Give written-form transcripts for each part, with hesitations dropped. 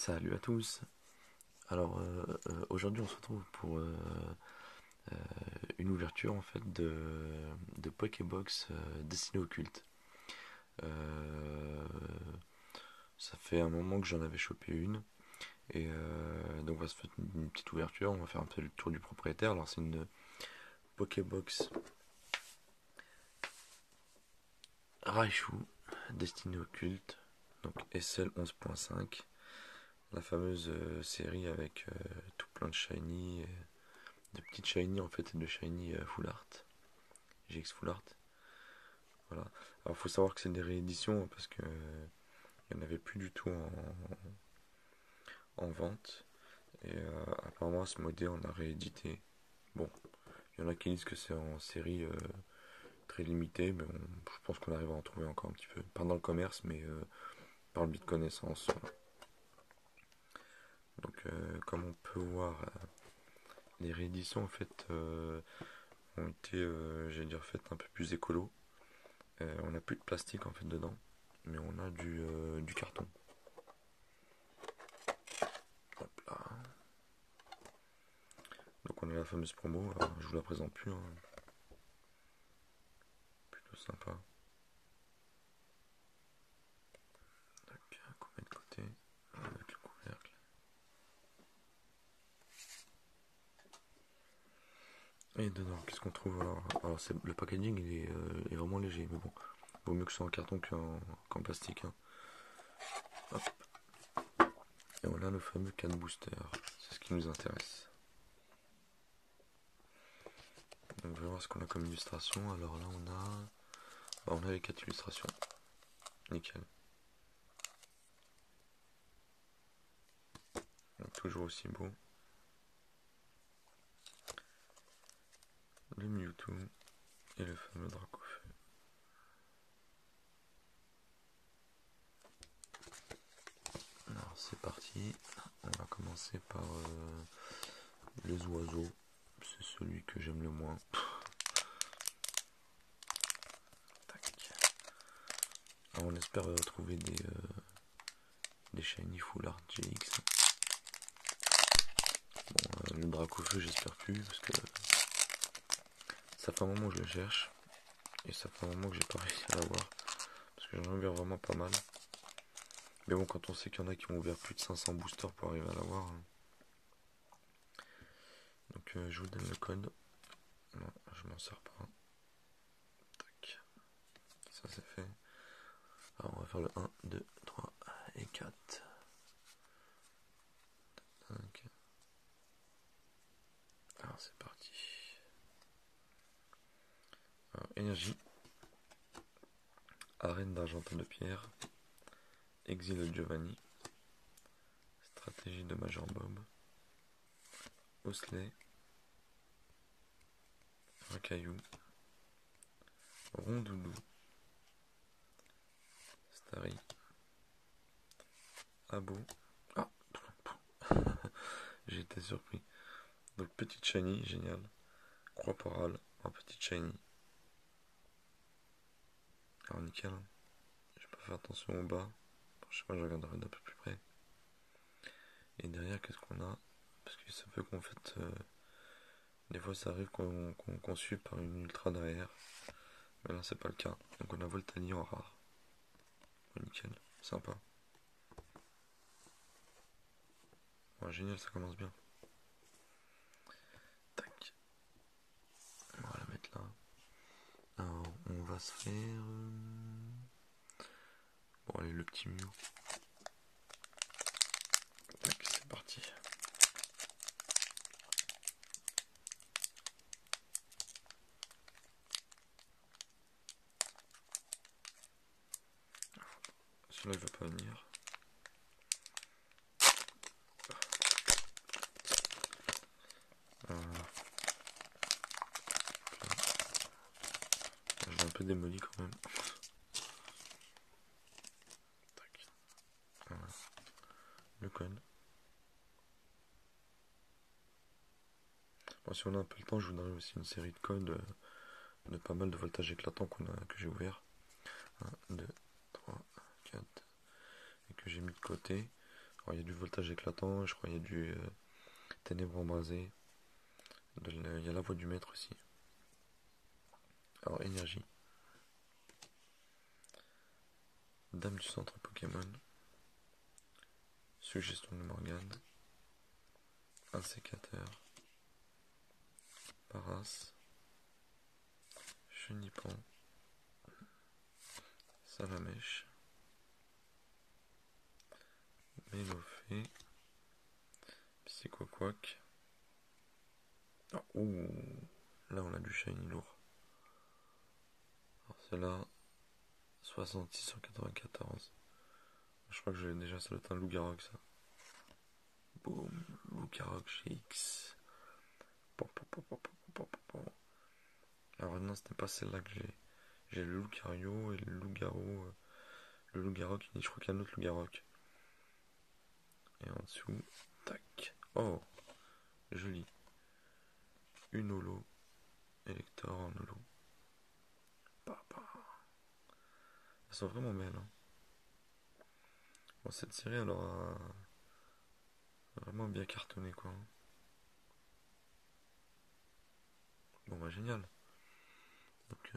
Salut à tous. Alors aujourd'hui on se retrouve pour une ouverture en fait de Pokébox destinée au culte. Euh, Ça fait un moment que j'en avais chopé une et donc on va se faire une petite ouverture. On va faire un peu le tour du propriétaire. Alors c'est une Pokébox Raichu destinée au culte, donc SL 11.5, la fameuse série avec tout plein de shiny. De petites shiny en fait et de shiny full art, GX full art. Voilà. Alors faut savoir que c'est des rééditions parce que il n'y en avait plus du tout en vente. Et apparemment ce modèle on a réédité. Bon, il y en a qui disent que c'est en série très limitée, mais je pense qu'on arrive à en trouver encore un petit peu. Pas dans le commerce, mais par le biais de connaissances. Voilà. Donc comme on peut voir, les rééditions en fait ont été, j'allais dire, faites un peu plus écolo. On n'a plus de plastique en fait dedans, mais on a du carton. Hop là. Donc on a la fameuse promo, alors, je vous la présente plus, hein. Plutôt sympa. Donc qu'on met de côté, avec le couvercle. Et dedans, qu'est-ce qu'on trouve alors le packaging est vraiment léger, mais bon, vaut mieux que ce soit en carton qu'en plastique, hein. Hop. Et voilà le fameux can booster, c'est ce qui nous intéresse. Donc on va voir ce qu'on a comme illustration. Alors là on a les 4 illustrations. Nickel. Donc, toujours aussi beau. Le Mewtwo et le fameux Dracofeu. Alors c'est parti. On va commencer par les oiseaux. C'est celui que j'aime le moins. Tac. Alors on espère trouver des shiny full art GX. Bon, le Dracofeu j'espère plus parce que ça fait un moment que je le cherche et ça fait un moment que j'ai pas réussi à l'avoir parce que j'en ai ouvert vraiment pas mal. Mais bon, quand on sait qu'il y en a qui ont ouvert plus de 500 boosters pour arriver à l'avoir, hein. Donc je vous donne le code. Non, je m'en sers pas. Tac. Ça c'est fait. Alors on va faire le 1, 2, 3 et 4. Tac. Alors c'est parti. Alors, énergie. Arène d'argentin de pierre. Exil de Giovanni. Stratégie de Major Bob. Osley. Racaillou. Rondoudou. Starry. Abo. Ah, j'ai été surpris. Donc petite shiny, génial. Croix porale, un petit shiny. Alors nickel, hein. J'ai pas fait attention au bas. Bon, je sais pas, je regarderai d'un peu plus près. Et derrière, qu'est-ce qu'on a? Parce que ça peut qu'en fait, des fois ça arrive qu'on suive par une ultra derrière. Mais là, c'est pas le cas. Donc on a Voltani en rare. Ouais, nickel, sympa. Ouais, génial, ça commence bien. Tac. On va la mettre là. Alors, on va se faire... Bon, allez, le petit Mew. Tac, c'est parti. Celui-là, il veut pas venir. Je l'ai un peu démoli quand même. Tac. Voilà. Le code. Bon, si on a un peu le temps, je vous donnerai aussi une série de codes de pas mal de voltages éclatants que j'ai ouvert. 1, 2, 3, 4 et que j'ai mis de côté. Alors, il y a du voltage éclatant, je crois qu'il y a du ténèbres embrasées. Il y a la voix du maître aussi. Alors, énergie. Dame du centre Pokémon. Suggestion de Morgane. Un sécateur. Paras. Chenipan. Salamèche. Mélofée. Psychoquack. Ah, ouh, là on a du shiny lourd. Alors celle-là, 66 sur 94. Je crois que j'ai déjà, ça doit être un Loup-Garok ça. Boum, Loup-Garok GX. Alors non, c'était pas celle-là que j'ai. J'ai le Lucario et le Loup-Garou. Le Loup-Garok, je crois qu'il y a un autre Loup-Garok. Et en dessous, tac. Oh, joli. Une holo. Elector en holo. Elles sont vraiment belles. Hein. Bon, cette série, elle aura vraiment bien cartonné quoi. Bon bah génial. Donc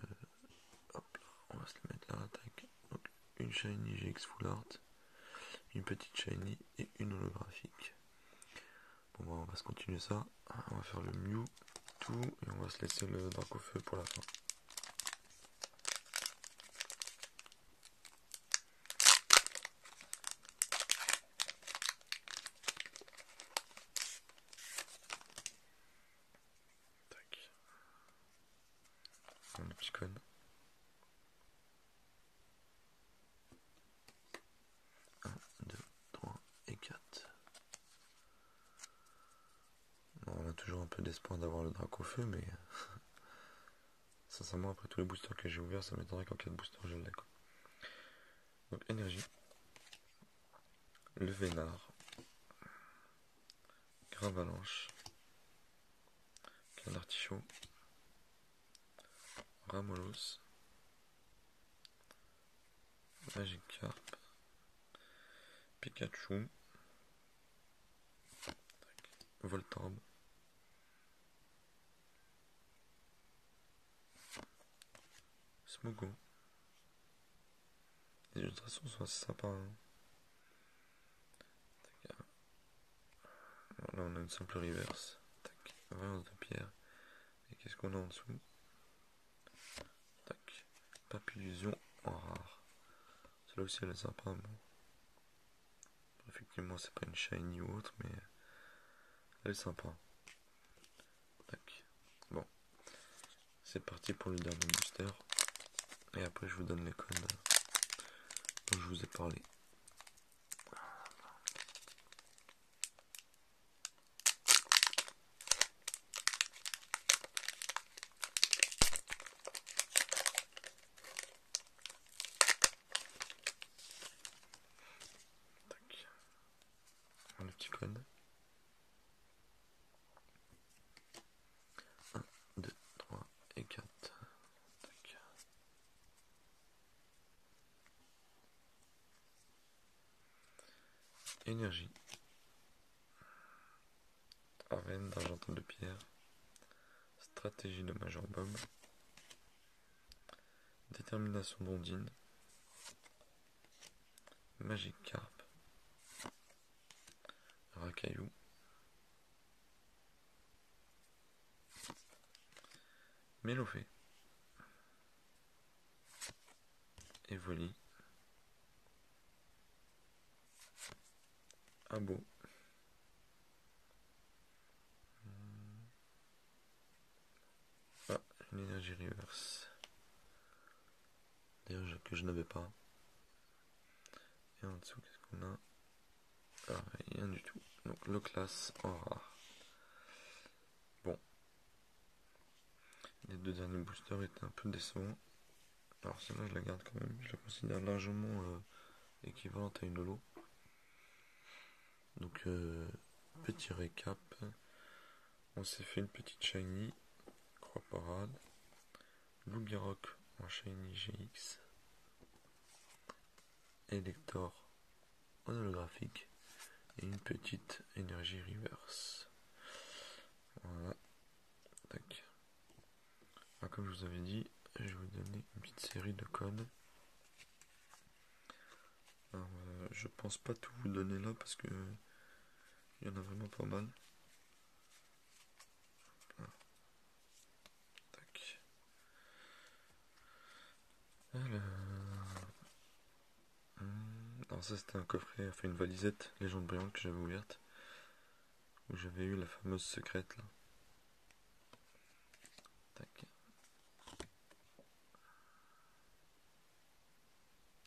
hop là, on va se le mettre là, tac. Donc une shiny GX Full Art, une petite shiny et une holographique. Bon bah on va se continuer ça. On va faire le Mew, tout, et on va se laisser le Dracofeu pour la fin. Tac. On le picone. 1, 2, 3 et 4. Bon, on a toujours un peu d'espoir d'avoir le Dracofeu, mais sincèrement, après tous les boosters que j'ai ouverts, ça m'étonnerait qu'en 4 boosters je l'ai. Donc, énergie. Le Vénard. Gravalanche. Canartichaud. Ramolos. Magikarp. Pikachu. Voltorb. Smogo. Les illustrations sont assez sympas. Hein. Là on a une simple reverse. Tac. Valence de pierre. Et qu'est-ce qu'on a en dessous? Tac. Papillusion en rare. Celle-là aussi elle est sympa. Bon. Effectivement c'est pas une shiny ou autre, mais elle est sympa. Tac. Bon. C'est parti pour le dernier booster. Et après je vous donne les codes dont je vous ai parlé. Tac. Le petit code. 1, 2, 3 et 4. Tac. Énergie. Arène d'argentin de pierre. Stratégie de Major Bob. Détermination d'Ondine. Magikarp. Racaillou. Mélofée. Evoli. Abo. Ah, une énergie reverse. D'ailleurs que je n'avais pas. Et en dessous, qu'est-ce qu'on a? Ah, rien du tout. Donc le classe en rare. Bon. Les deux derniers boosters étaient un peu décevants. Alors celle-là je la garde quand même. Je la considère largement équivalente à une holo. Donc petit récap. On s'est fait une petite shiny. Croix parade. Loup-Garok en shiny GX. Elector en holographique. et une petite énergie reverse. Voilà. Tac. Alors, comme je vous avais dit, je vais vous donner une petite série de codes. Alors, je pense pas tout vous donner là parce que il y en a vraiment pas mal. Voilà. Tac. Alors ça c'était un coffret, enfin une valisette légende brillante que j'avais ouverte, où j'avais eu la fameuse secrète là. Tac.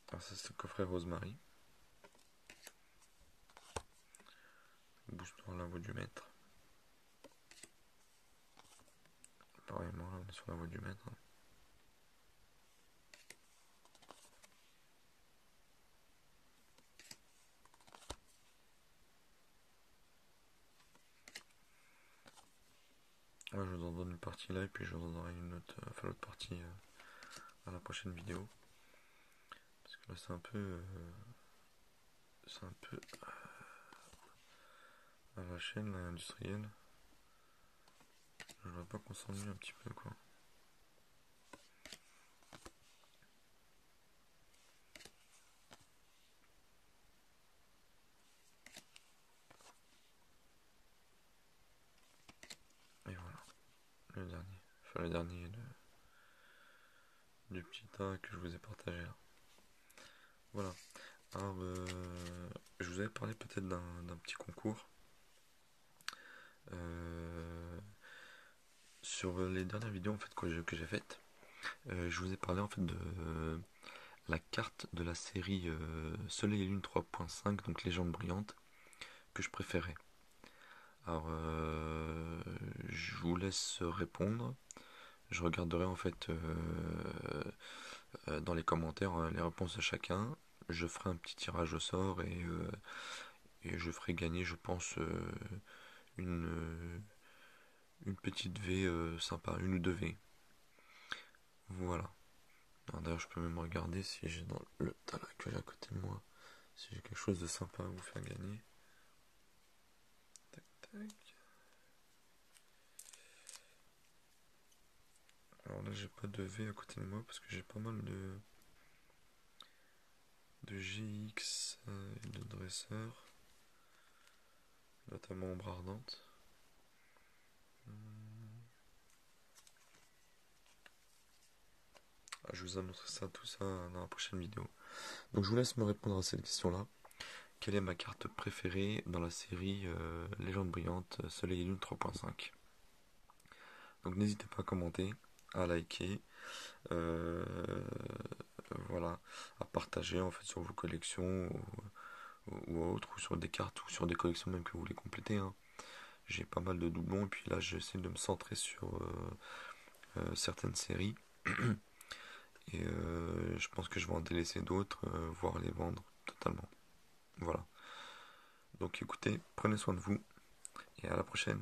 Alors ça c'est le coffret Rosemary. Booster la voie du maître. Pareillement là on est sur la voie du maître. Ouais, je vous en donne une partie là et puis je vous en donnerai une autre, enfin l'autre partie à la prochaine vidéo. Parce que là c'est un peu à la chaîne là, industrielle. Je voudrais pas qu'on s'ennuie un petit peu quoi. Et voilà, le dernier. Enfin le dernier du petit tas que je vous ai partagé là. Voilà. Alors je vous avais parlé peut-être d'un petit concours. Sur les dernières vidéos en fait que j'ai faites, je vous ai parlé en fait de la carte de la série Soleil et Lune 3.5, donc Légende brillante, que je préférais. Alors je vous laisse répondre. Je regarderai en fait dans les commentaires les réponses de chacun. Je ferai un petit tirage au sort et je ferai gagner, je pense, une, une petite V sympa, une ou deux V. Voilà. D'ailleurs, je peux même regarder si j'ai dans le tas là que j'ai à côté de moi, si j'ai quelque chose de sympa à vous faire gagner. Tac, tac. Alors là, j'ai pas de V à côté de moi parce que j'ai pas mal de GX et de dresseurs, notamment ombre ardente. Je vous annoncerai ça, tout ça dans la prochaine vidéo. Donc je vous laisse me répondre à cette question-là. Quelle est ma carte préférée dans la série Légende brillante Soleil et Lune 3.5? Donc n'hésitez pas à commenter, à liker, euh, voilà, à partager en fait sur vos collections ou autres, ou sur des cartes ou sur des collections même que vous voulez compléter. Hein. J'ai pas mal de doublons et puis là j'essaie de me centrer sur certaines séries et je pense que je vais en délaisser d'autres, voire les vendre totalement. Voilà. Donc écoutez, prenez soin de vous et à la prochaine.